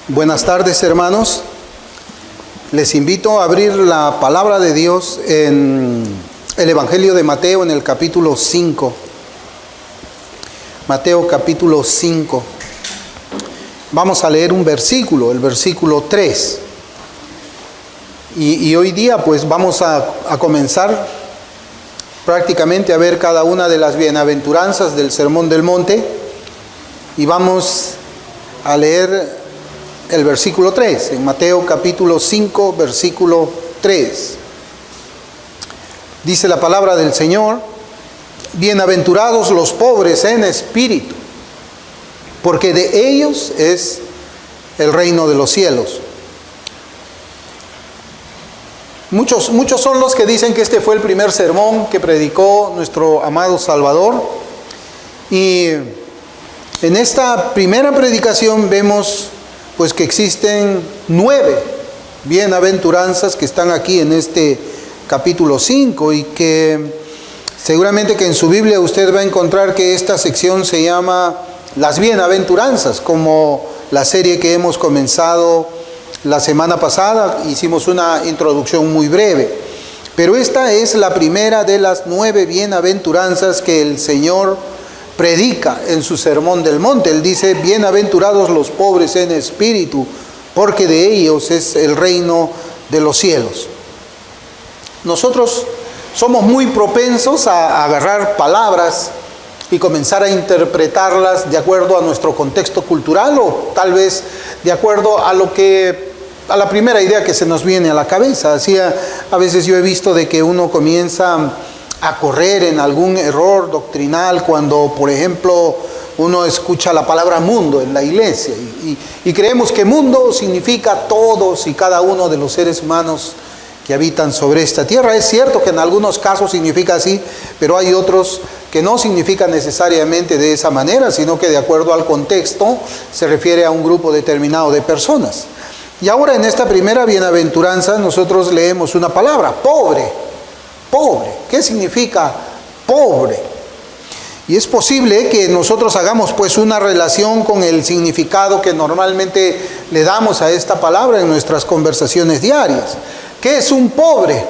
Buenas tardes, hermanos. Les invito a abrir la palabra de Dios en el Evangelio de Mateo, en el capítulo 5. Mateo capítulo 5. Vamos a leer un versículo, el versículo 3. Y hoy día pues vamos a comenzar prácticamente a ver cada una de las bienaventuranzas del Sermón del Monte. Y vamos a leer el versículo 3, en Mateo capítulo 5, versículo 3. Dice la palabra del Señor: bienaventurados los pobres en espíritu, porque de ellos es el reino de los cielos. Muchos son los que dicen que este fue el primer sermón que predicó nuestro amado Salvador. Y en esta primera predicación vemos pues que existen 9 bienaventuranzas que están aquí en este capítulo 5, y que seguramente que en su Biblia usted va a encontrar que esta sección se llama las bienaventuranzas, como la serie que hemos comenzado la semana pasada. Hicimos una introducción muy breve, pero esta es la primera de las 9 bienaventuranzas que el Señor predica en su Sermón del Monte. Él dice: bienaventurados los pobres en espíritu, porque de ellos es el reino de los cielos. Nosotros somos muy propensos a agarrar palabras y comenzar a interpretarlas de acuerdo a nuestro contexto cultural, o tal vez de acuerdo a la primera idea que se nos viene a la cabeza. Así a veces yo he visto de que uno comienza a correr en algún error doctrinal cuando, por ejemplo, uno escucha la palabra mundo en la iglesia y creemos que mundo significa todos y cada uno de los seres humanos que habitan sobre esta tierra. Es cierto que en algunos casos significa así, pero hay otros que no significa necesariamente de esa manera, sino que de acuerdo al contexto se refiere a un grupo determinado de personas. Y ahora en esta primera bienaventuranza nosotros leemos una palabra: pobre. Pobre. ¿Qué significa pobre? Y es posible que nosotros hagamos pues una relación con el significado que normalmente le damos a esta palabra en nuestras conversaciones diarias. ¿Qué es un pobre?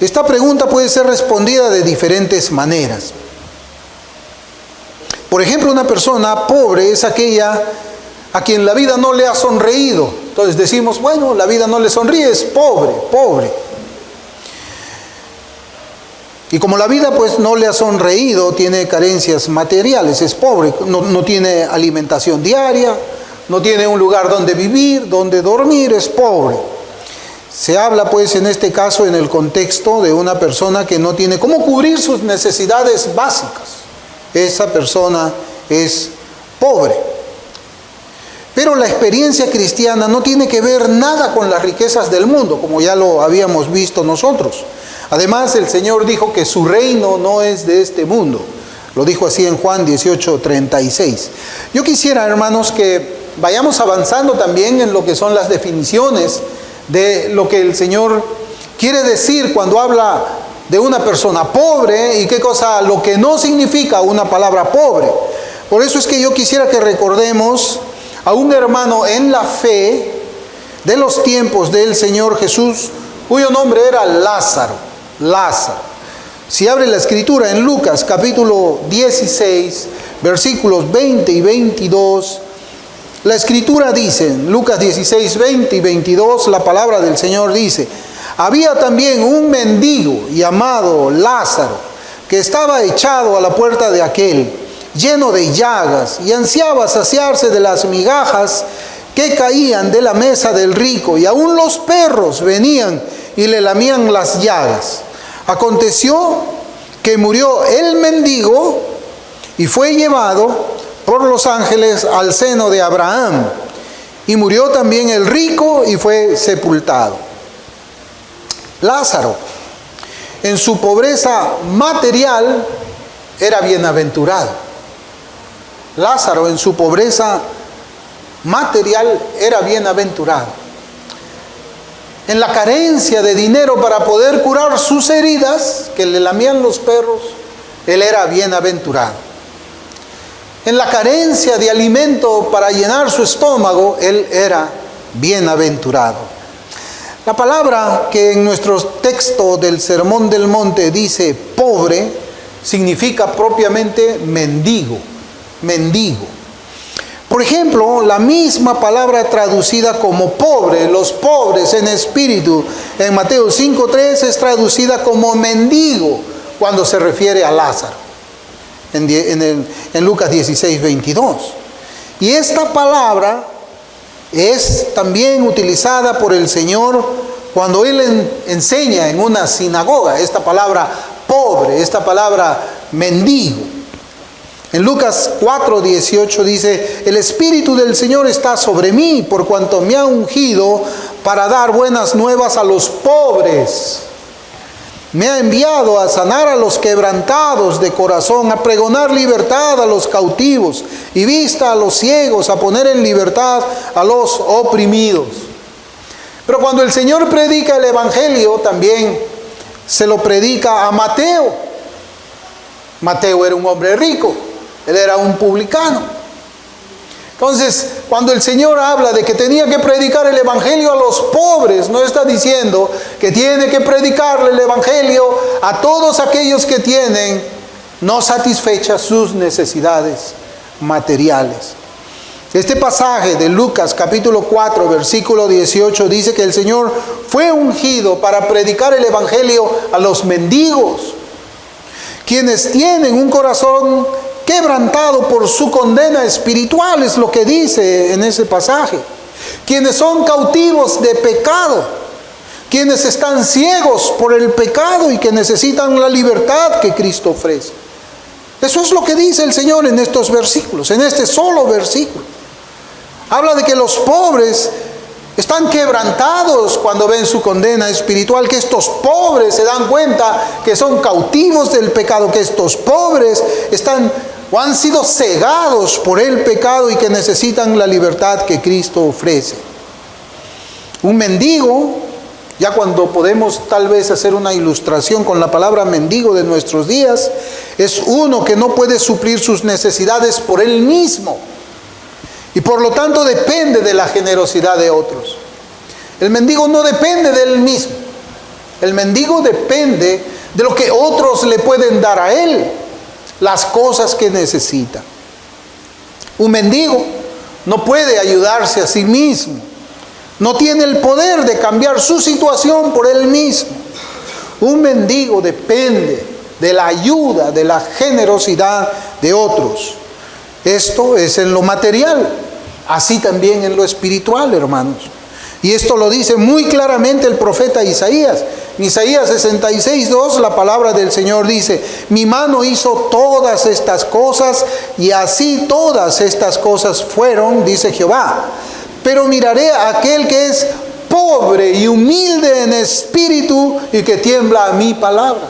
Esta pregunta puede ser respondida de diferentes maneras. Por ejemplo, una persona pobre es aquella a quien la vida no le ha sonreído. Entonces decimos: bueno, la vida no le sonríe, es pobre, pobre. Y como la vida pues no le ha sonreído, tiene carencias materiales, es pobre, no tiene alimentación diaria, no tiene un lugar donde vivir, donde dormir, es pobre. Se habla pues en este caso en el contexto de una persona que no tiene cómo cubrir sus necesidades básicas. Esa persona es pobre. Pero la experiencia cristiana no tiene que ver nada con las riquezas del mundo, como ya lo habíamos visto nosotros. Además, el Señor dijo que su reino no es de este mundo. Lo dijo así en Juan 18:36. Yo quisiera, hermanos, que vayamos avanzando también en lo que son las definiciones de lo que el Señor quiere decir cuando habla de una persona pobre y qué cosa, lo que no significa una palabra pobre. Por eso es que yo quisiera que recordemos a un hermano en la fe de los tiempos del Señor Jesús, cuyo nombre era Lázaro. Si abre la escritura en Lucas capítulo 16, versículos 20 y 22, la escritura dice, en Lucas 16, 20 y 22, la palabra del Señor dice: había también un mendigo llamado Lázaro, que estaba echado a la puerta de aquel, lleno de llagas, y ansiaba saciarse de las migajas que caían de la mesa del rico, y aún los perros venían y le lamían las llagas. Aconteció que murió el mendigo y fue llevado por los ángeles al seno de Abraham. Y murió también el rico y fue sepultado. Lázaro, en su pobreza material, era bienaventurado. Lázaro, en su pobreza material, era bienaventurado. En la carencia de dinero para poder curar sus heridas que le lamían los perros, él era bienaventurado. en la carencia de alimento para llenar su estómago, él era bienaventurado. La palabra que en nuestro texto del Sermón del Monte dice pobre, significa propiamente mendigo, mendigo. Por ejemplo, la misma palabra traducida como pobre, los pobres en espíritu, en Mateo 5:3 es traducida como mendigo cuando se refiere a Lázaro, en Lucas 16:22. Y esta palabra es también utilizada por el Señor cuando Él enseña en una sinagoga, esta palabra pobre, esta palabra mendigo. En Lucas 4:18 dice: el Espíritu del Señor está sobre mí, por cuanto me ha ungido para dar buenas nuevas a los pobres. Me ha enviado a sanar a los quebrantados de corazón, a pregonar libertad a los cautivos y vista a los ciegos, a poner en libertad a los oprimidos. Pero cuando el Señor predica el Evangelio, también se lo predica a Mateo. Mateo era un hombre rico, él era un publicano. Entonces, cuando el Señor habla de que tenía que predicar el Evangelio a los pobres, no está diciendo que tiene que predicarle el Evangelio a todos aquellos que tienen no satisfechas sus necesidades materiales. Este pasaje de Lucas capítulo 4, versículo 18 dice que el Señor fue ungido para predicar el Evangelio a los mendigos, quienes tienen un corazón quebrantado por su condena espiritual, es lo que dice en ese pasaje. Quienes son cautivos de pecado, quienes están ciegos por el pecado y que necesitan la libertad que Cristo ofrece. Eso es lo que dice el Señor en estos versículos, en este solo versículo. Habla de que los pobres están quebrantados cuando ven su condena espiritual, que estos pobres se dan cuenta que son cautivos del pecado, que estos pobres están o han sido cegados por el pecado y que necesitan la libertad que Cristo ofrece. Un mendigo, ya cuando podemos tal vez hacer una ilustración con la palabra mendigo de nuestros días, es uno que no puede suplir sus necesidades por él mismo y por lo tanto depende de la generosidad de otros. El mendigo no depende de él mismo, el mendigo depende de lo que otros le pueden dar a él, las cosas que necesita. Un mendigo no puede ayudarse a sí mismo, no tiene el poder de cambiar su situación por él mismo. Un mendigo depende de la ayuda, de la generosidad de otros. Esto es en lo material, así también en lo espiritual, hermanos. Y esto lo dice muy claramente el profeta Isaías. En Isaías 66:2 la palabra del Señor dice: mi mano hizo todas estas cosas y así todas estas cosas fueron, dice Jehová. Pero miraré a aquel que es pobre y humilde en espíritu y que tiembla a mi palabra.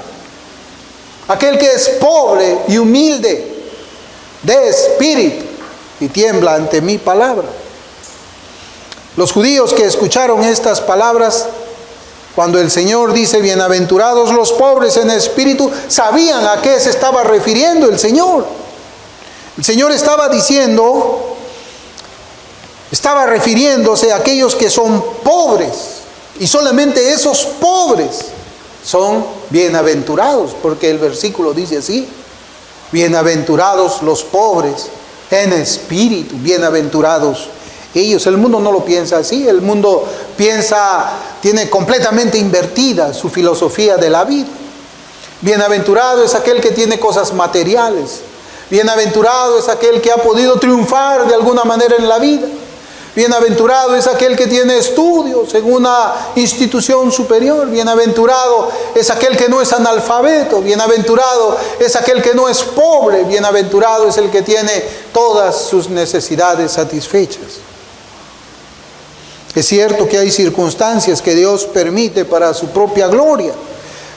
Aquel que es pobre y humilde de espíritu y tiembla ante mi palabra. Los judíos que escucharon estas palabras, cuando el Señor dice bienaventurados los pobres en espíritu, sabían a qué se estaba refiriendo el Señor. El Señor estaba refiriéndose a aquellos que son pobres, y solamente esos pobres son bienaventurados, porque el versículo dice así: bienaventurados los pobres en espíritu, bienaventurados ellos. El mundo no lo piensa así, el mundo tiene completamente invertida su filosofía de la vida. Bienaventurado es aquel que tiene cosas materiales, bienaventurado es aquel que ha podido triunfar de alguna manera en la vida, bienaventurado es aquel que tiene estudios en una institución superior, bienaventurado es aquel que no es analfabeto, bienaventurado es aquel que no es pobre, bienaventurado es el que tiene todas sus necesidades satisfechas. Es cierto que hay circunstancias que Dios permite para su propia gloria,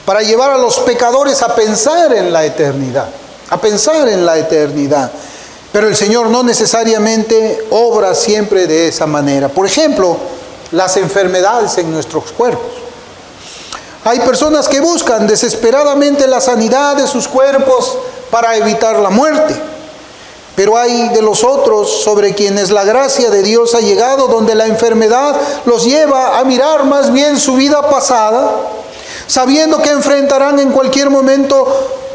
para llevar a los pecadores a pensar en la eternidad, Pero el Señor no necesariamente obra siempre de esa manera. Por ejemplo, las enfermedades en nuestros cuerpos. Hay personas que buscan desesperadamente la sanidad de sus cuerpos para evitar la muerte. Pero hay de los otros sobre quienes la gracia de Dios ha llegado, donde la enfermedad los lleva a mirar más bien su vida pasada, sabiendo que enfrentarán en cualquier momento,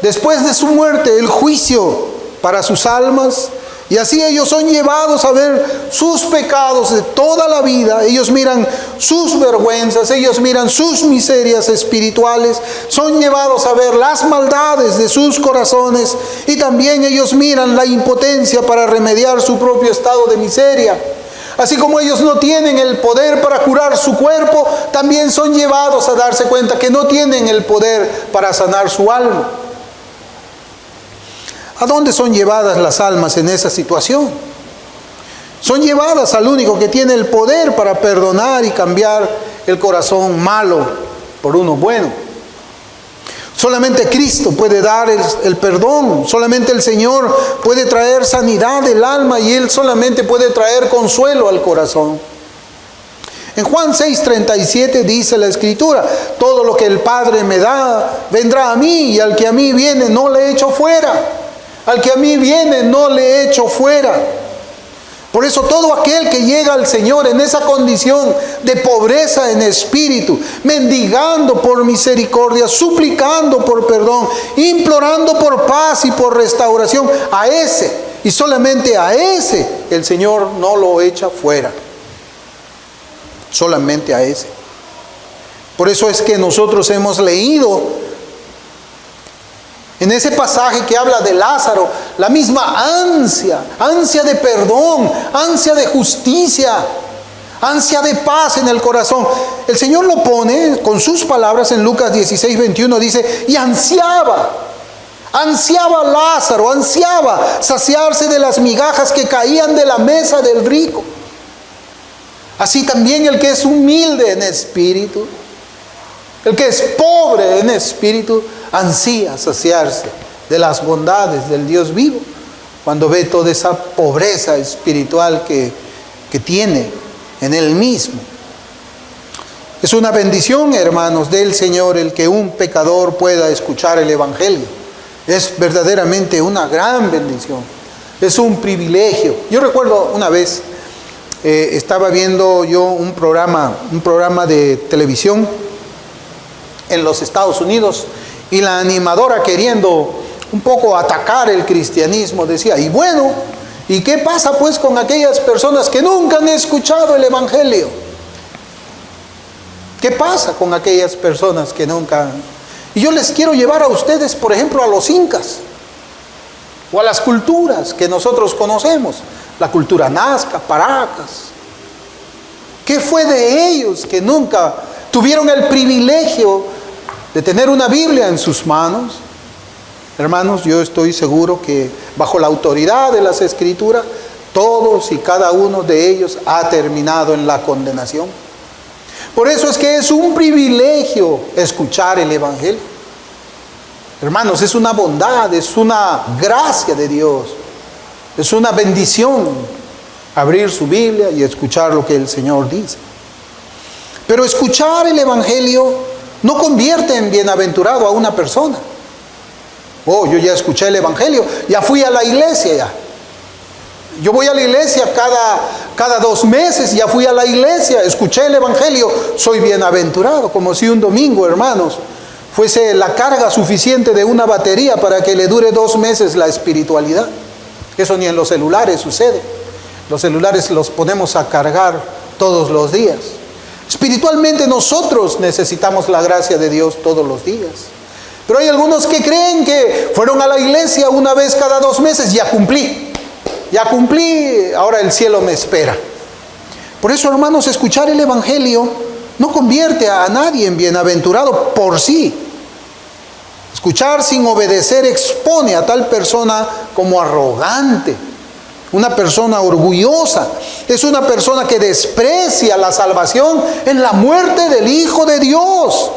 después de su muerte, el juicio para sus almas. Y así ellos son llevados a ver sus pecados de toda la vida. Ellos miran sus vergüenzas, ellos miran sus miserias espirituales. Son llevados a ver las maldades de sus corazones. Y también ellos miran la impotencia para remediar su propio estado de miseria. Así como ellos no tienen el poder para curar su cuerpo, también son llevados a darse cuenta que no tienen el poder para sanar su alma. ¿A dónde son llevadas las almas en esa situación? Son llevadas al único que tiene el poder para perdonar y cambiar el corazón malo por uno bueno. Solamente Cristo puede dar el perdón. Solamente el Señor puede traer sanidad del alma y Él solamente puede traer consuelo al corazón. En Juan 6:37 dice la Escritura: todo lo que el Padre me da vendrá a mí, y al que a mí viene no le echo fuera. Al que a mí viene no le echo fuera. Por eso todo aquel que llega al Señor en esa condición de pobreza en espíritu, mendigando por misericordia, suplicando por perdón, implorando por paz y por restauración, a ese, y solamente a ese, el Señor no lo echa fuera. Solamente a ese. Por eso es que nosotros hemos leído en ese pasaje que habla de Lázaro, la misma ansia de perdón, ansia de justicia, ansia de paz en el corazón. El Señor lo pone con sus palabras en Lucas 16:21, dice: y ansiaba Lázaro, ansiaba saciarse de las migajas que caían de la mesa del rico. Así también el que es humilde en espíritu, el que es pobre en espíritu, ansía saciarse de las bondades del Dios vivo, cuando ve toda esa pobreza espiritual que tiene en él mismo. Es una bendición, hermanos, del Señor el que un pecador pueda escuchar el Evangelio. Es verdaderamente una gran bendición. Es un privilegio. Yo recuerdo una vez, estaba viendo yo un programa de televisión en los Estados Unidos, y la animadora, queriendo un poco atacar el cristianismo, decía: y bueno, ¿y qué pasa pues con aquellas personas que nunca han escuchado el Evangelio? ¿Qué pasa con aquellas personas que nunca han? Y yo les quiero llevar a ustedes, por ejemplo, a los incas, o a las culturas que nosotros conocemos, la cultura nazca, paracas. ¿Qué fue de ellos que nunca tuvieron el privilegio de tener una Biblia en sus manos? Hermanos, yo estoy seguro que bajo la autoridad de las Escrituras, todos y cada uno de ellos ha terminado en la condenación. Por eso es que es un privilegio escuchar el Evangelio. Hermanos, es una bondad, es una gracia de Dios, es una bendición abrir su Biblia y escuchar lo que el Señor dice. Pero escuchar el Evangelio no convierte en bienaventurado a una persona. Oh, yo ya escuché el Evangelio, ya fui a la iglesia ya. Yo voy a la iglesia cada 2 meses, ya fui a la iglesia, escuché el Evangelio, soy bienaventurado. Como si un domingo, hermanos, fuese la carga suficiente de una batería para que le dure 2 meses la espiritualidad. Eso ni en los celulares sucede. Los celulares los ponemos a cargar todos los días. Espiritualmente nosotros necesitamos la gracia de Dios todos los días. Pero hay algunos que creen que fueron a la iglesia una vez cada 2 meses, ya cumplí, ahora el cielo me espera. Por eso, hermanos, escuchar el Evangelio no convierte a nadie en bienaventurado por sí. Escuchar sin obedecer expone a tal persona como arrogante, una persona orgullosa. Es una persona que desprecia la salvación en la muerte del Hijo de Dios.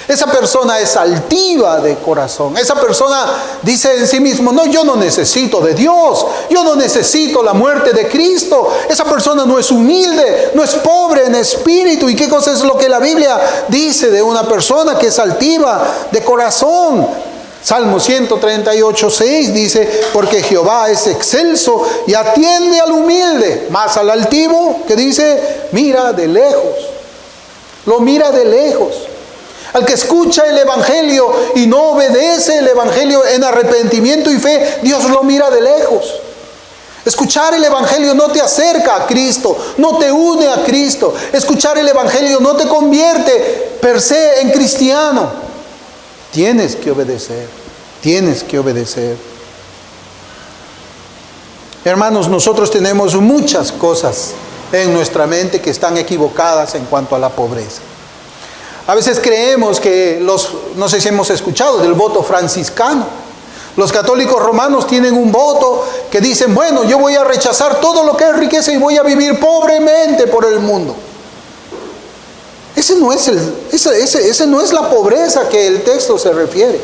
Esa persona es altiva de corazón. Esa persona dice en sí mismo: no, yo no necesito de Dios, yo no necesito la muerte de Cristo. Esa persona no es humilde, no es pobre en espíritu. ¿Y qué cosa es lo que la Biblia dice de una persona que es altiva de corazón? Salmo 138:6 dice, porque Jehová es excelso y atiende al humilde, mas al altivo, que dice, mira de lejos. Lo mira de lejos. Al que escucha el evangelio y no obedece el evangelio en arrepentimiento y fe, Dios lo mira de lejos. Escuchar el evangelio no te acerca a Cristo, no te une a Cristo. Escuchar el evangelio no te convierte per se en cristiano. Tienes que obedecer, tienes que obedecer. Hermanos, nosotros tenemos muchas cosas en nuestra mente que están equivocadas en cuanto a la pobreza. A veces creemos que no sé si hemos escuchado del voto franciscano. Los católicos romanos tienen un voto que dicen, bueno, yo voy a rechazar todo lo que es riqueza y voy a vivir pobremente por el mundo. Ese no es la pobreza que el texto se refiere.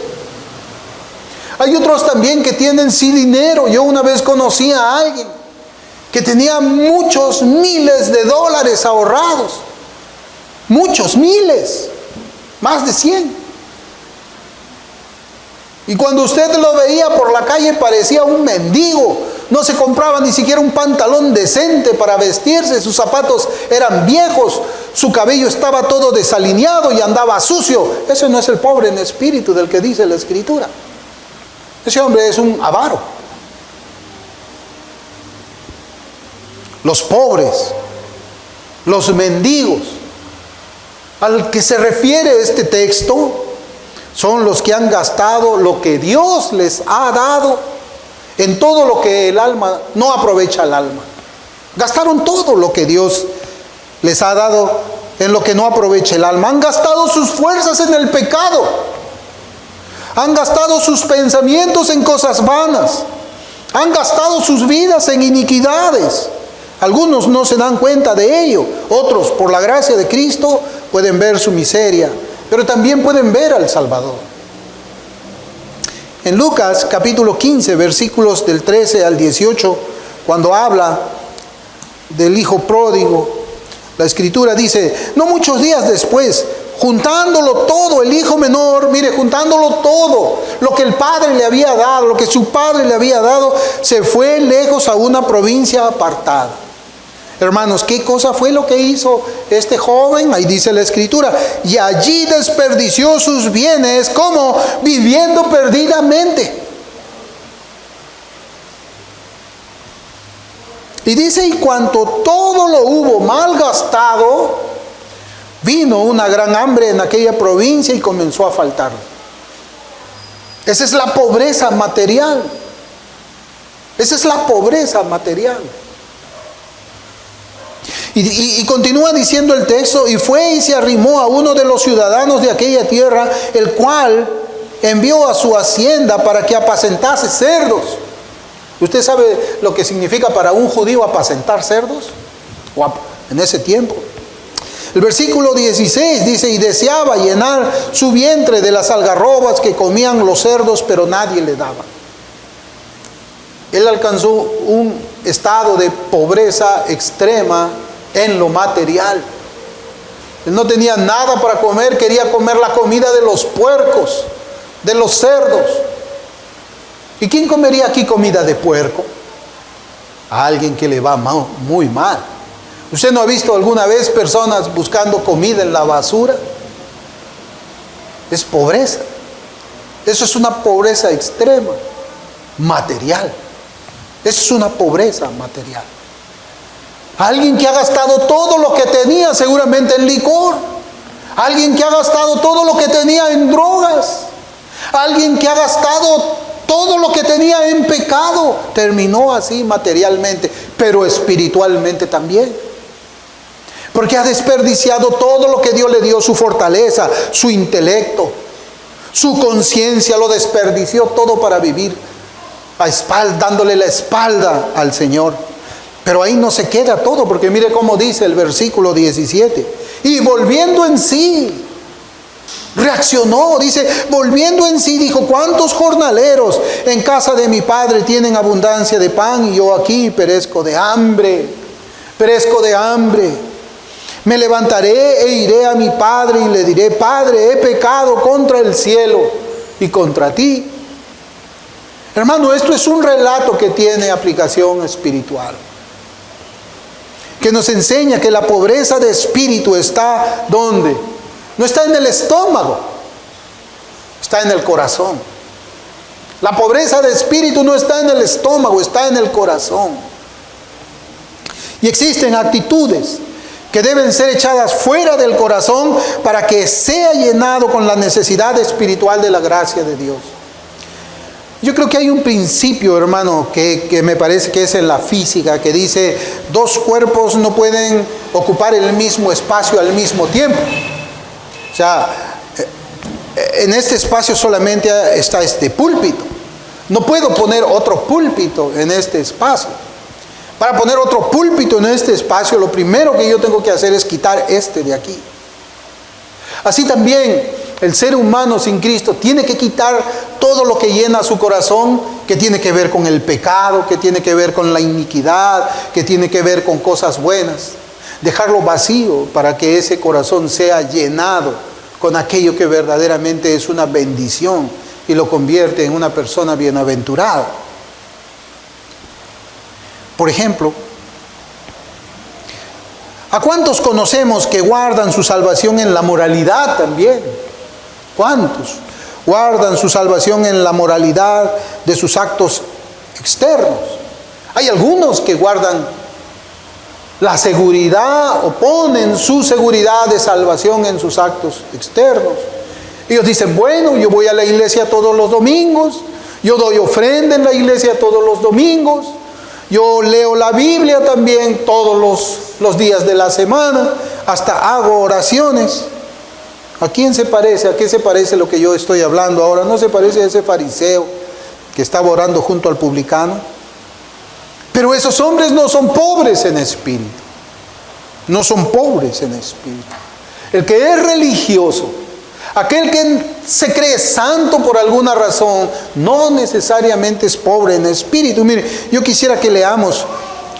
Hay otros también que tienen sí dinero. Yo una vez conocí a alguien que tenía muchos miles de dólares ahorrados. Muchos miles. Más de 100. Y cuando usted lo veía por la calle parecía un mendigo. No se compraba ni siquiera un pantalón decente para vestirse. Sus zapatos eran viejos. Su cabello estaba todo desalineado y andaba sucio. Ese no es el pobre en espíritu del que dice la Escritura. Ese hombre es un avaro. Los pobres, los mendigos, al que se refiere este texto, son los que han gastado lo que Dios les ha dado en todo lo que el alma no aprovecha el alma. Gastaron todo lo que Dios les ha dado en lo que no aprovecha el alma. Han gastado sus fuerzas en el pecado. Han gastado sus pensamientos en cosas vanas. Han gastado sus vidas en iniquidades. Algunos no se dan cuenta de ello. Otros, por la gracia de Cristo, pueden ver su miseria, pero también pueden ver al Salvador. En Lucas capítulo 15, versículos del 13 al 18, cuando habla del hijo pródigo, la Escritura dice, no muchos días después, juntándolo todo, el hijo menor, mire, juntándolo todo, lo que el padre le había dado, lo que su padre le había dado, se fue lejos a una provincia apartada. Hermanos, ¿qué cosa fue lo que hizo este joven? Ahí dice la Escritura, y allí desperdició sus bienes, como viviendo perdidamente. Y dice, y cuanto todo lo hubo malgastado, vino una gran hambre en aquella provincia y comenzó a faltar. Esa es la pobreza material. Esa es la pobreza material. Y continúa diciendo el texto, y fue y se arrimó a uno de los ciudadanos de aquella tierra, el cual envió a su hacienda para que apacentase cerdos. ¿Usted sabe lo que significa para un judío apacentar cerdos? En ese tiempo. El versículo 16 dice, y deseaba llenar su vientre de las algarrobas que comían los cerdos, pero nadie le daba. Él alcanzó un estado de pobreza extrema en lo material. Él no tenía nada para comer, quería comer la comida de los puercos, de los cerdos. ¿Y quién comería aquí comida de puerco? A alguien que le va muy mal. ¿Usted no ha visto alguna vez personas buscando comida en la basura? Es pobreza. Eso es una pobreza extrema, material. Eso es una pobreza material. Alguien que ha gastado todo lo que tenía seguramente en licor. Alguien que ha gastado todo lo que tenía en drogas. Alguien que ha gastado todo lo que tenía en pecado. Terminó así materialmente, pero espiritualmente también. Porque ha desperdiciado todo lo que Dios le dio, su fortaleza, su intelecto, su conciencia, lo desperdició todo para vivir dándole la espalda al Señor. Pero ahí no se queda todo, porque mire cómo dice el versículo 17. Y volviendo en sí, reaccionó, dice, volviendo en sí, dijo, ¿cuántos jornaleros en casa de mi padre tienen abundancia de pan y yo aquí perezco de hambre? Perezco de hambre. Me levantaré e iré a mi padre y le diré, Padre, he pecado contra el cielo y contra ti, Hermano, esto es un relato que tiene aplicación espiritual, que nos enseña que la pobreza de espíritu está ¿dónde? No está en el estómago, está en el corazón. La pobreza de espíritu no está en el estómago, está en el corazón. Y existen actitudes que deben ser echadas fuera del corazón para que sea llenado con la necesidad espiritual de la gracia de Dios. Yo creo que hay un principio, hermano, que me parece que es en la física, que dice, dos cuerpos no pueden ocupar el mismo espacio al mismo tiempo. O sea, en este espacio solamente está este púlpito. No puedo poner otro púlpito en este espacio. Para poner otro púlpito en este espacio, lo primero que yo tengo que hacer es quitar este de aquí. Así también, el ser humano sin Cristo tiene que quitar todo lo que llena su corazón, que tiene que ver con el pecado, que tiene que ver con la iniquidad, que tiene que ver con cosas buenas. Dejarlo vacío para que ese corazón sea llenado con aquello que verdaderamente es una bendición y lo convierte en una persona bienaventurada. Por ejemplo, ¿a cuántos conocemos que guardan su salvación en la moralidad también? ¿Cuántos guardan su salvación en la moralidad de sus actos externos? Hay algunos que guardan la seguridad o ponen su seguridad de salvación en sus actos externos. Ellos dicen, bueno, yo voy a la iglesia todos los domingos, yo doy ofrenda en la iglesia todos los domingos, yo leo la Biblia también todos los días de la semana, hasta hago oraciones. ¿A quién se parece? ¿A qué se parece lo que yo estoy hablando ahora? ¿No se parece a ese fariseo que estaba orando junto al publicano? Pero esos hombres no son pobres en espíritu. No son pobres en espíritu. El que es religioso, aquel que se cree santo por alguna razón, no necesariamente es pobre en espíritu. Mire, yo quisiera que leamos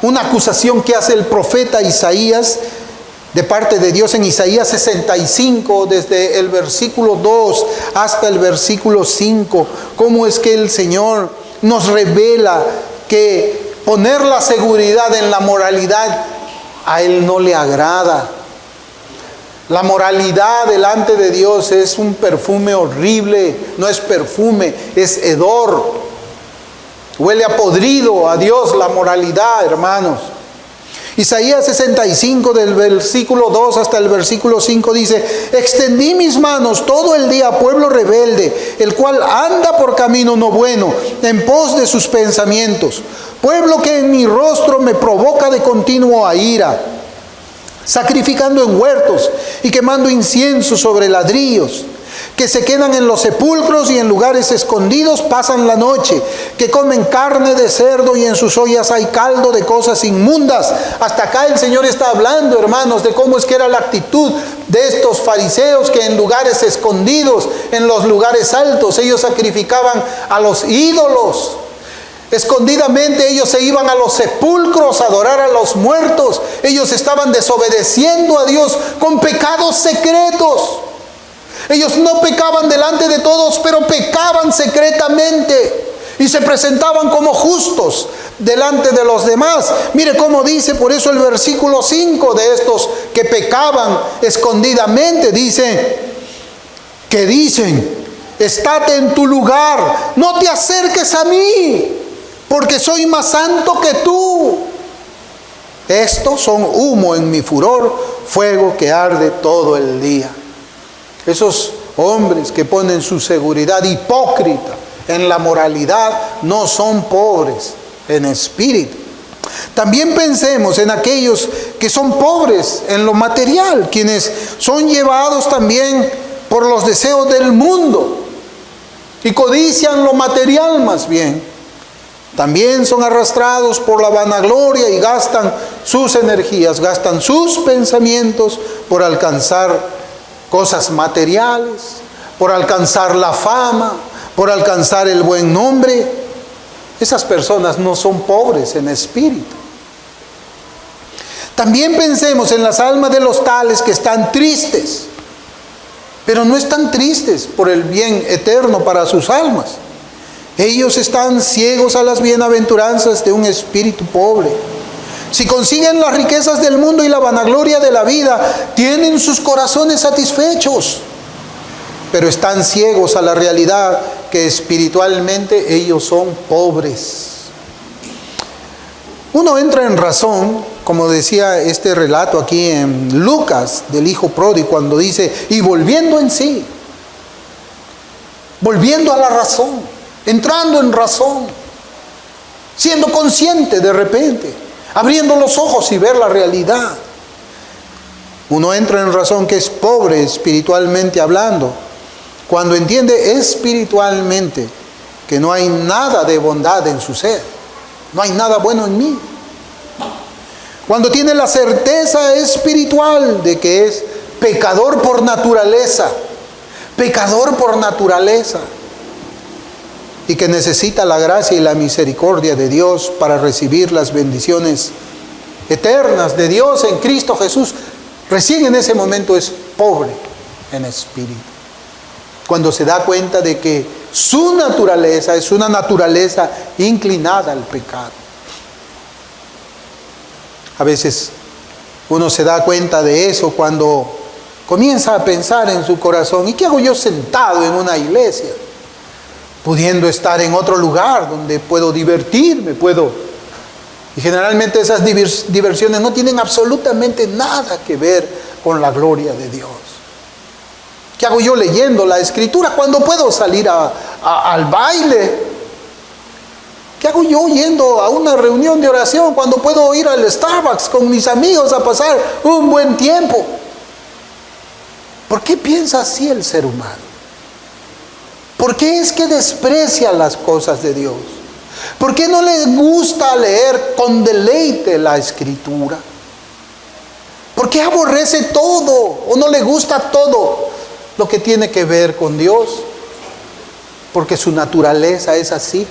una acusación que hace el profeta Isaías de parte de Dios en Isaías 65, desde el versículo 2 hasta el versículo 5. Cómo es que el Señor nos revela que poner la seguridad en la moralidad a Él no le agrada. La moralidad delante de Dios es un perfume horrible, no es perfume, es hedor. Huele a podrido a Dios la moralidad, hermanos. Isaías 65 del versículo 2 hasta el versículo 5 dice, extendí mis manos todo el día a pueblo rebelde, el cual anda por camino no bueno, en pos de sus pensamientos. Pueblo que en mi rostro me provoca de continuo a ira, sacrificando en huertos y quemando incienso sobre ladrillos, que se quedan en los sepulcros y en lugares escondidos pasan la noche, que comen carne de cerdo y en sus ollas hay caldo de cosas inmundas. Hasta acá el Señor está hablando, hermanos, de cómo es que era la actitud de estos fariseos que en lugares escondidos, en los lugares altos, ellos sacrificaban a los ídolos. Escondidamente ellos se iban a los sepulcros a adorar a los muertos. Ellos estaban desobedeciendo a Dios con pecados secretos. Ellos no pecaban delante de todos, pero pecaban secretamente y se presentaban como justos delante de los demás. Mire cómo dice por eso el versículo 5 de estos que pecaban escondidamente. Dice, estate en tu lugar, no te acerques a mí, porque soy más santo que tú. Estos son humo en mi furor, fuego que arde todo el día. Esos hombres que ponen su seguridad hipócrita en la moralidad no son pobres en espíritu. También pensemos en aquellos que son pobres en lo material, quienes son llevados también por los deseos del mundo y codician lo material más bien. También son arrastrados por la vanagloria y gastan sus energías, gastan sus pensamientos por alcanzar cosas materiales, por alcanzar la fama, por alcanzar el buen nombre. Esas personas no son pobres en espíritu. También pensemos en las almas de los tales que están tristes, pero no están tristes por el bien eterno para sus almas. Ellos están ciegos a las bienaventuranzas de un espíritu pobre. Si consiguen las riquezas del mundo y la vanagloria de la vida, tienen sus corazones satisfechos, pero están ciegos a la realidad que espiritualmente ellos son pobres. Uno entra en razón, como decía este relato aquí en Lucas del hijo pródigo, cuando dice, y volviendo en sí, volviendo a la razón, entrando en razón, siendo consciente de repente, abriendo los ojos y ver la realidad. Uno entra en razón que es pobre espiritualmente hablando, cuando entiende espiritualmente que no hay nada de bondad en su ser, no hay nada bueno en mí. Cuando tiene la certeza espiritual de que es pecador por naturaleza, y que necesita la gracia y la misericordia de Dios para recibir las bendiciones eternas de Dios en Cristo Jesús, recién en ese momento es pobre en espíritu. Cuando se da cuenta de que su naturaleza es una naturaleza inclinada al pecado. A veces uno se da cuenta de eso cuando comienza a pensar en su corazón, ¿y qué hago yo sentado en una iglesia? Pudiendo estar en otro lugar donde puedo divertirme, Y generalmente esas diversiones no tienen absolutamente nada que ver con la gloria de Dios. ¿Qué hago yo leyendo la Escritura cuando puedo salir al baile? ¿Qué hago yo yendo a una reunión de oración cuando puedo ir al Starbucks con mis amigos a pasar un buen tiempo? ¿Por qué piensa así el ser humano? ¿Por qué es que desprecia las cosas de Dios? ¿Por qué no le gusta leer con deleite la Escritura? ¿Por qué aborrece todo o no le gusta todo lo que tiene que ver con Dios? Porque su naturaleza es así.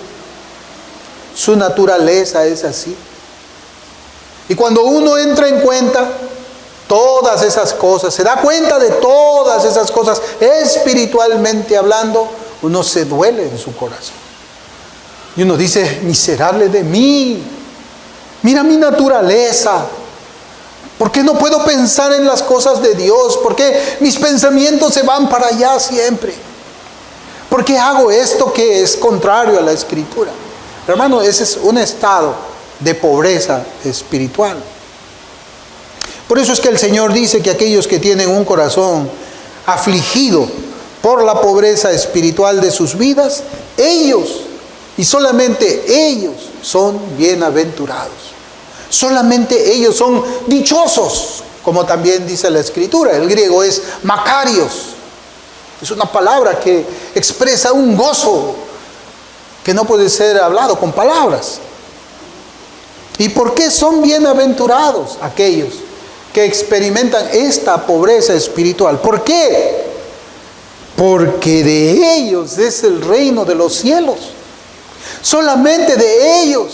Su naturaleza es así. Y cuando uno entra en cuenta todas esas cosas, se da cuenta de todas esas cosas, espiritualmente hablando, uno se duele en su corazón. Y uno dice, miserable de mí, mira mi naturaleza. ¿Por qué no puedo pensar en las cosas de Dios? ¿Por qué mis pensamientos se van para allá siempre? ¿Por qué hago esto que es contrario a la Escritura? Hermano, ese es un estado de pobreza espiritual. Por eso es que el Señor dice que aquellos que tienen un corazón afligido por la pobreza espiritual de sus vidas, ellos y solamente ellos son bienaventurados. Solamente ellos son dichosos, como también dice la Escritura. El griego es makarios. Es una palabra que expresa un gozo que no puede ser hablado con palabras. ¿Y por qué son bienaventurados aquellos que experimentan esta pobreza espiritual? ¿Por qué? Porque de ellos es el reino de los cielos. Solamente de ellos.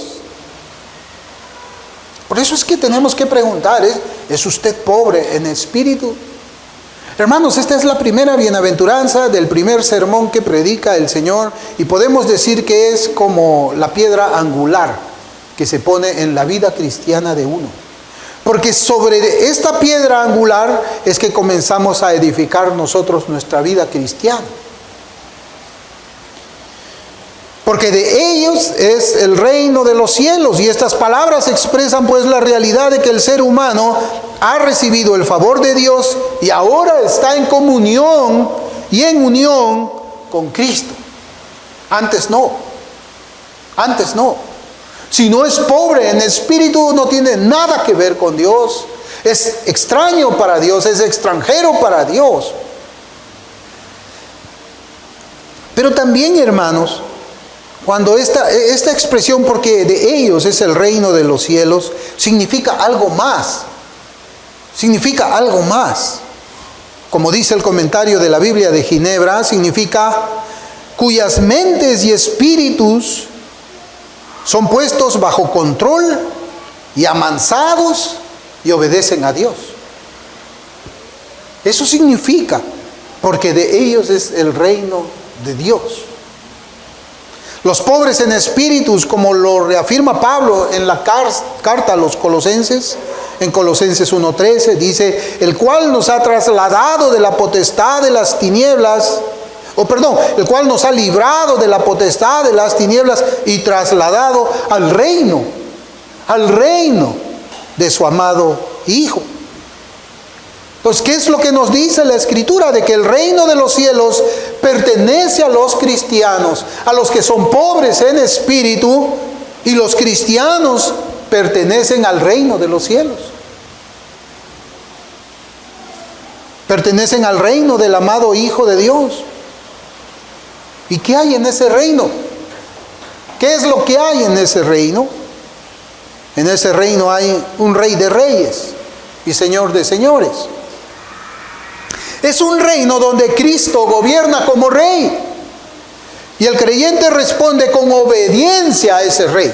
Por eso es que tenemos que preguntar, ¿es usted pobre en espíritu? Hermanos, esta es la primera bienaventuranza del primer sermón que predica el Señor, y podemos decir que es como la piedra angular que se pone en la vida cristiana de uno. Porque sobre esta piedra angular es que comenzamos a edificar nosotros nuestra vida cristiana. Porque de ellos es el reino de los cielos, y estas palabras expresan pues la realidad de que el ser humano ha recibido el favor de Dios y ahora está en comunión y en unión con Cristo. Antes no. Si no es pobre en espíritu, no tiene nada que ver con Dios. Es extraño para Dios, es extranjero para Dios. Pero también, hermanos, cuando esta expresión, porque de ellos es el reino de los cielos, significa algo más. Significa algo más. Como dice el comentario de la Biblia de Ginebra, significa cuyas mentes y espíritus son puestos bajo control y amansados y obedecen a Dios. Eso significa, porque de ellos es el reino de Dios. Los pobres en espíritus, como lo reafirma Pablo en la carta a los Colosenses, en Colosenses 1:13, dice, el cual nos ha trasladado de la potestad de las tinieblas, el cual nos ha librado de la potestad de las tinieblas y trasladado al reino de su amado Hijo. Entonces, ¿qué es lo que nos dice la Escritura? De que el reino de los cielos pertenece a los cristianos, a los que son pobres en espíritu, y los cristianos pertenecen al reino de los cielos. Pertenecen al reino del amado Hijo de Dios. ¿Y qué hay en ese reino? ¿Qué es lo que hay en ese reino? En ese reino hay un Rey de reyes y Señor de señores. Es un reino donde Cristo gobierna como Rey. Y el creyente responde con obediencia a ese Rey.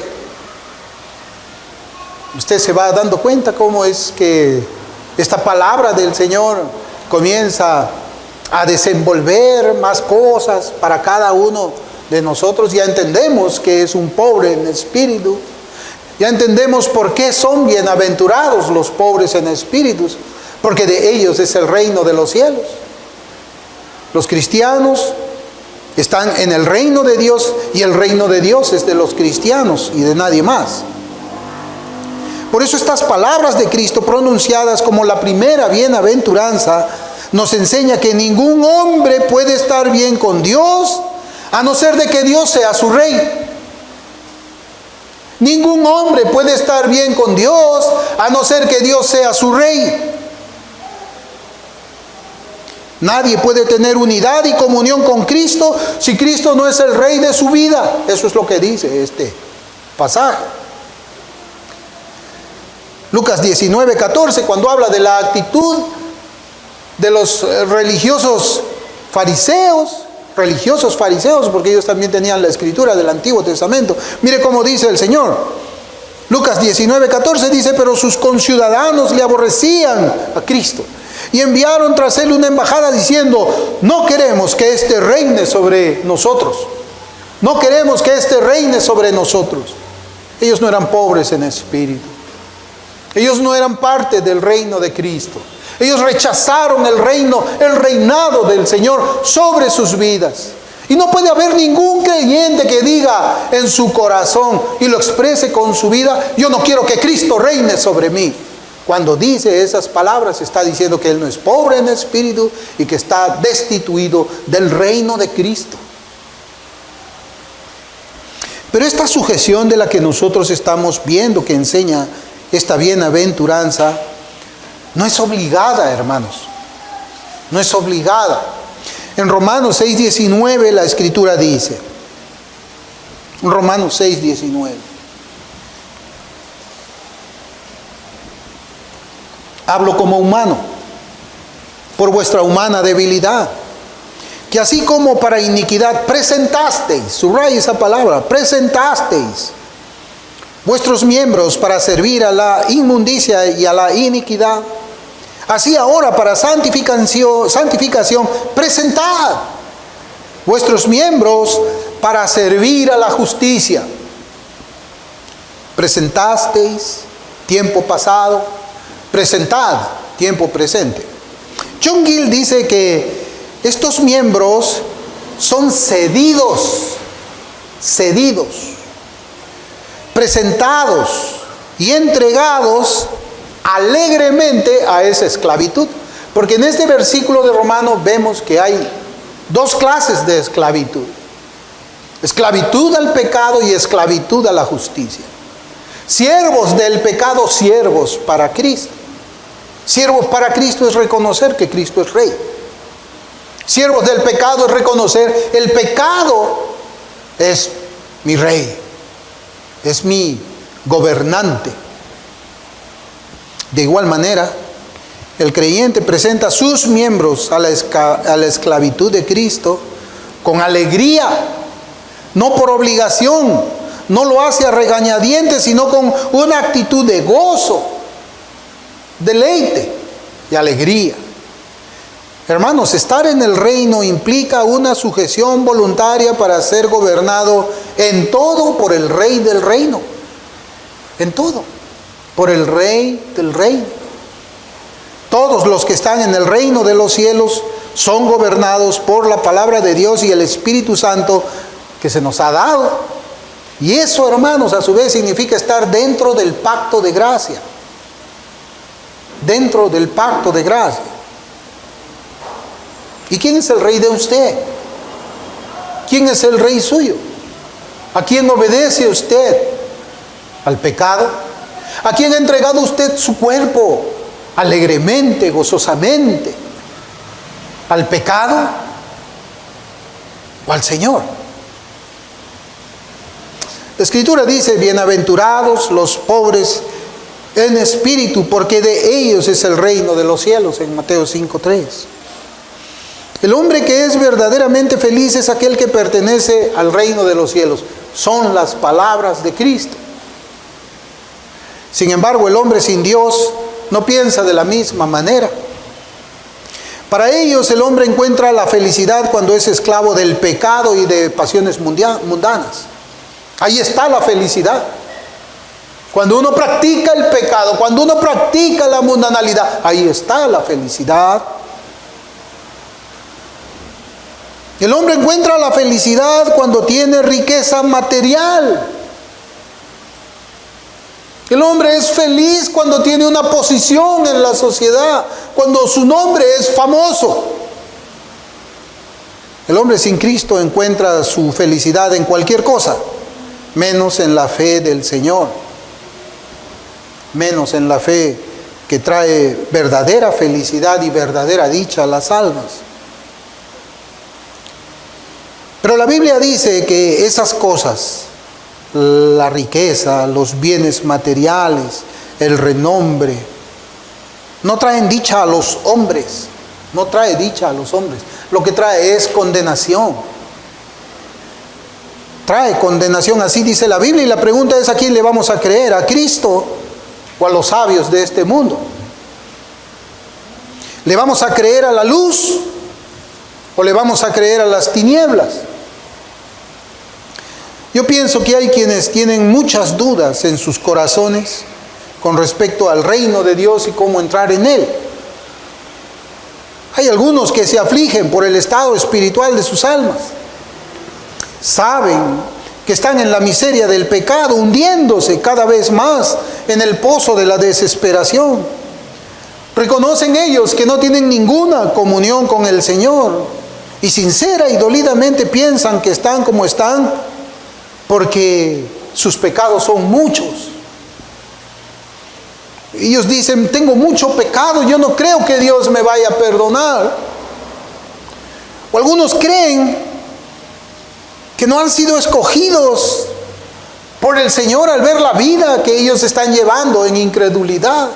Usted se va dando cuenta cómo es que esta palabra del Señor comienza a desenvolver más cosas para cada uno de nosotros. Ya entendemos que es un pobre en espíritu. Ya entendemos por qué son bienaventurados los pobres en espíritus, porque de ellos es el reino de los cielos. Los cristianos están en el reino de Dios y el reino de Dios es de los cristianos y de nadie más. Por eso estas palabras de Cristo pronunciadas como la primera bienaventuranza nos enseña que ningún hombre puede estar bien con Dios a no ser de que Dios sea su Rey. Ningún hombre puede estar bien con Dios a no ser que Dios sea su Rey. Nadie puede tener unidad y comunión con Cristo si Cristo no es el Rey de su vida. Eso es lo que dice este pasaje. Lucas 19:14, cuando habla de la actitud de los religiosos fariseos, porque ellos también tenían la escritura del Antiguo Testamento. Mire cómo dice el Señor. Lucas 19:14 dice, pero sus conciudadanos le aborrecían a Cristo y enviaron tras él una embajada diciendo, no queremos que éste reine sobre nosotros. No queremos que éste reine sobre nosotros. Ellos no eran pobres en espíritu. Ellos no eran parte del reino de Cristo. Ellos rechazaron el reinado del Señor sobre sus vidas. Y no puede haber ningún creyente que diga en su corazón y lo exprese con su vida, yo no quiero que Cristo reine sobre mí. Cuando dice esas palabras está diciendo que él no es pobre en espíritu y que está destituido del reino de Cristo. Pero esta sujeción de la que nosotros estamos viendo que enseña esta bienaventuranza no es obligada, hermanos. No es obligada. En Romanos 6:19 la Escritura dice, Romanos 6:19, hablo como humano, por vuestra humana debilidad, que así como para iniquidad presentasteis, subraya esa palabra, presentasteis vuestros miembros para servir a la inmundicia y a la iniquidad, así ahora para santificación, presentad vuestros miembros para servir a la justicia. Presentasteis, tiempo pasado, presentad, tiempo presente. John Gill dice que estos miembros son cedidos, presentados y entregados alegremente a esa esclavitud. Porque en este versículo de Romanos vemos que hay dos clases de esclavitud. Esclavitud al pecado y esclavitud a la justicia. Siervos del pecado, siervos para Cristo. Siervos para Cristo es reconocer que Cristo es Rey. Siervos del pecado es reconocer el pecado es mi Rey, es mi gobernante. De igual manera, el creyente presenta sus miembros a la esclavitud de Cristo con alegría, no por obligación, no lo hace a regañadientes, sino con una actitud de gozo, deleite y alegría. Hermanos, estar en el reino implica una sujeción voluntaria para ser gobernado En todo por el Rey del reino. En todo por el Rey del reino. Todos los que están en el reino de los cielos son gobernados por la palabra de Dios y el Espíritu Santo que se nos ha dado. Y eso, hermanos, a su vez significa estar dentro del pacto de gracia. Dentro del pacto de gracia. ¿Y quién es el rey de usted? ¿Quién es el rey suyo? ¿A quién obedece usted? ¿Al pecado? ¿A quién ha entregado usted su cuerpo alegremente, gozosamente? ¿Al pecado o al Señor? La Escritura dice: bienaventurados los pobres en espíritu, porque de ellos es el reino de los cielos, en Mateo 5:3. El hombre que es verdaderamente feliz es aquel que pertenece al reino de los cielos. Son las palabras de Cristo. Sin embargo, el hombre sin Dios no piensa de la misma manera. Para ellos, el hombre encuentra la felicidad cuando es esclavo del pecado y de pasiones mundanas. Ahí está la felicidad. Cuando uno practica el pecado, cuando uno practica la mundanalidad, ahí está la felicidad. El hombre encuentra la felicidad cuando tiene riqueza material. El hombre es feliz cuando tiene una posición en la sociedad, cuando su nombre es famoso. El hombre sin Cristo encuentra su felicidad en cualquier cosa, menos en la fe del Señor, menos en la fe que trae verdadera felicidad y verdadera dicha a las almas. Pero la Biblia dice que esas cosas, la riqueza, los bienes materiales, el renombre, no traen dicha a los hombres, no trae dicha a los hombres. Lo que trae es condenación. Trae condenación, así dice la Biblia, y la pregunta es: ¿a quién le vamos a creer? ¿A Cristo o a los sabios de este mundo? ¿Le vamos a creer a la luz o le vamos a creer a las tinieblas? Yo pienso que hay quienes tienen muchas dudas en sus corazones con respecto al reino de Dios y cómo entrar en él. Hay algunos que se afligen por el estado espiritual de sus almas. Saben que están en la miseria del pecado, hundiéndose cada vez más en el pozo de la desesperación. Reconocen ellos que no tienen ninguna comunión con el Señor y sincera y dolidamente piensan que están como están porque sus pecados son muchos. Ellos dicen: tengo mucho pecado, yo no creo que Dios me vaya a perdonar. O algunos creen que no han sido escogidos por el Señor al ver la vida que ellos están llevando en incredulidad.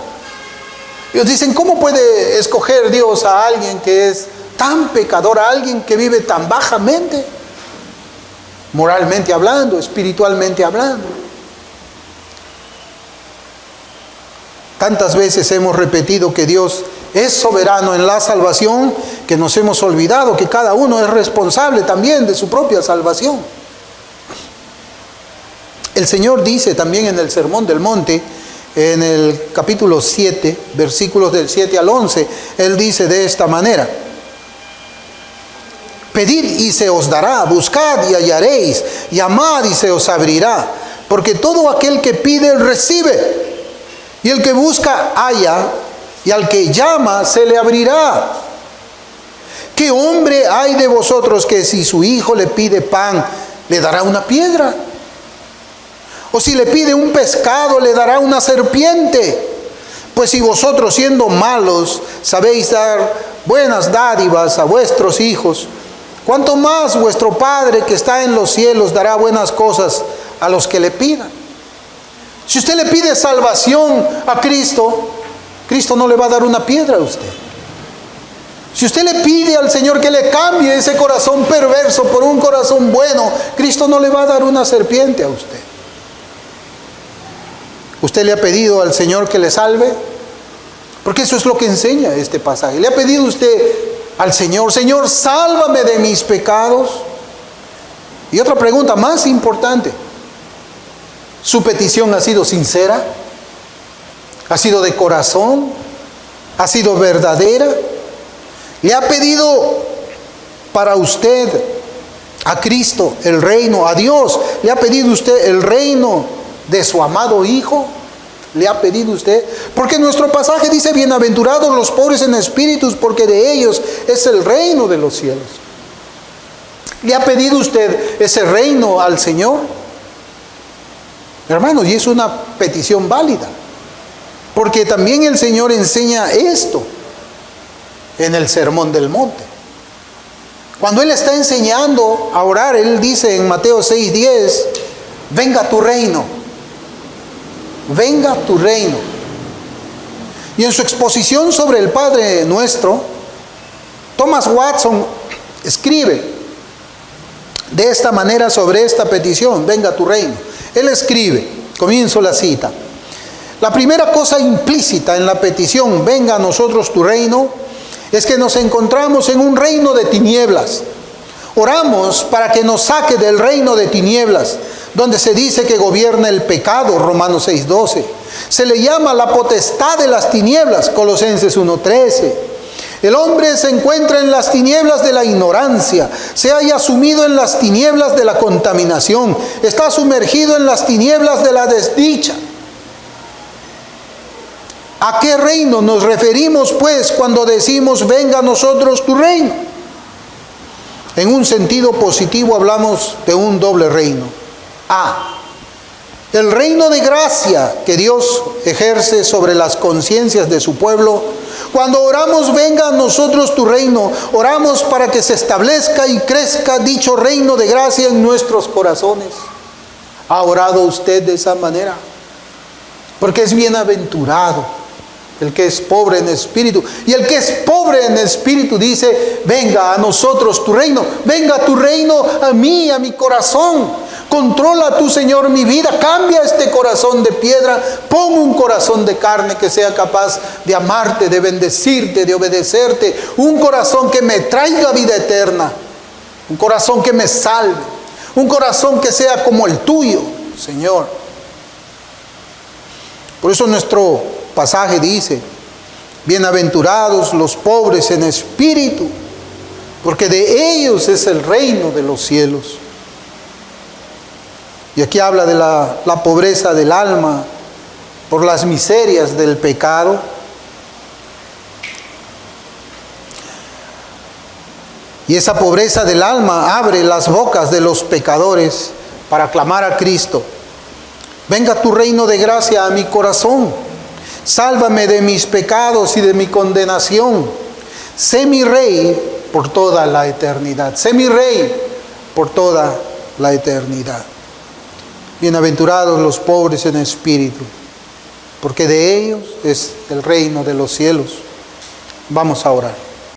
Ellos dicen: ¿cómo puede escoger Dios a alguien que es tan pecador, a alguien que vive tan bajamente? Moralmente hablando, espiritualmente hablando. Tantas veces hemos repetido que Dios es soberano en la salvación, que nos hemos olvidado que cada uno es responsable también de su propia salvación. El Señor dice también en el Sermón del Monte, en el capítulo 7, versículos del 7 al 11, Él dice de esta manera: pedid y se os dará, buscad y hallaréis, llamad y se os abrirá, porque todo aquel que pide recibe, y el que busca halla, y al que llama se le abrirá. ¿Qué hombre hay de vosotros que si su hijo le pide pan, le dará una piedra? ¿O si le pide un pescado, le dará una serpiente? Pues si vosotros, siendo malos, sabéis dar buenas dádivas a vuestros hijos, ¿cuánto más vuestro Padre que está en los cielos dará buenas cosas a los que le pidan? Si usted le pide salvación a Cristo, Cristo no le va a dar una piedra a usted. Si usted le pide al Señor que le cambie ese corazón perverso por un corazón bueno, Cristo no le va a dar una serpiente a usted. ¿Usted le ha pedido al Señor que le salve? Porque eso es lo que enseña este pasaje. ¿Le ha pedido usted al Señor: Señor, sálvame de mis pecados? Y otra pregunta más importante, ¿su petición ha sido sincera? ¿Ha sido de corazón? ¿Ha sido verdadera? ¿Le ha pedido para usted a Cristo el reino, a Dios? ¿Le ha pedido usted el reino de su amado Hijo? ¿Le ha pedido usted? Porque nuestro pasaje dice, bienaventurados los pobres en espíritus, porque de ellos es el reino de los cielos. ¿Le ha pedido usted ese reino al Señor? Hermanos, y es una petición válida, porque también el Señor enseña esto en el Sermón del Monte. Cuando Él está enseñando a orar, Él dice en Mateo 6:10, venga tu reino, venga tu reino. Y en su exposición sobre el Padre Nuestro, Thomas Watson escribe de esta manera sobre esta petición, venga tu reino. Él escribe, comienzo la cita: la primera cosa implícita en la petición, venga a nosotros tu reino, es que nos encontramos en un reino de tinieblas. Oramos para que nos saque del reino de tinieblas, donde se dice que gobierna el pecado, Romanos 6:12. Se le llama la potestad de las tinieblas, Colosenses 1:13. El hombre se encuentra en las tinieblas de la ignorancia, se halla sumido en las tinieblas de la contaminación, está sumergido en las tinieblas de la desdicha. ¿A qué reino nos referimos, pues, cuando decimos venga a nosotros tu reino? En un sentido positivo hablamos de un doble reino. El reino de gracia que Dios ejerce sobre las conciencias de su pueblo. Cuando oramos venga a nosotros tu reino, oramos para que se establezca y crezca dicho reino de gracia en nuestros corazones. ¿Ha orado usted de esa manera? Porque es bienaventurado el que es pobre en espíritu. Y el que es pobre en espíritu dice, venga a nosotros tu reino, venga tu reino a mí, a mi corazón. Controla tú, Señor, mi vida, cambia este corazón de piedra, pon un corazón de carne que sea capaz de amarte, de bendecirte, de obedecerte, un corazón que me traiga vida eterna, un corazón que me salve, un corazón que sea como el tuyo, Señor. Por eso nuestro pasaje dice, bienaventurados los pobres en espíritu, porque de ellos es el reino de los cielos. Y aquí habla de la pobreza del alma por las miserias del pecado. Y esa pobreza del alma abre las bocas de los pecadores para clamar a Cristo. Venga tu reino de gracia a mi corazón. Sálvame de mis pecados y de mi condenación. Sé mi rey por toda la eternidad. Sé mi rey por toda la eternidad. Bienaventurados los pobres en espíritu, porque de ellos es el reino de los cielos. Vamos a orar.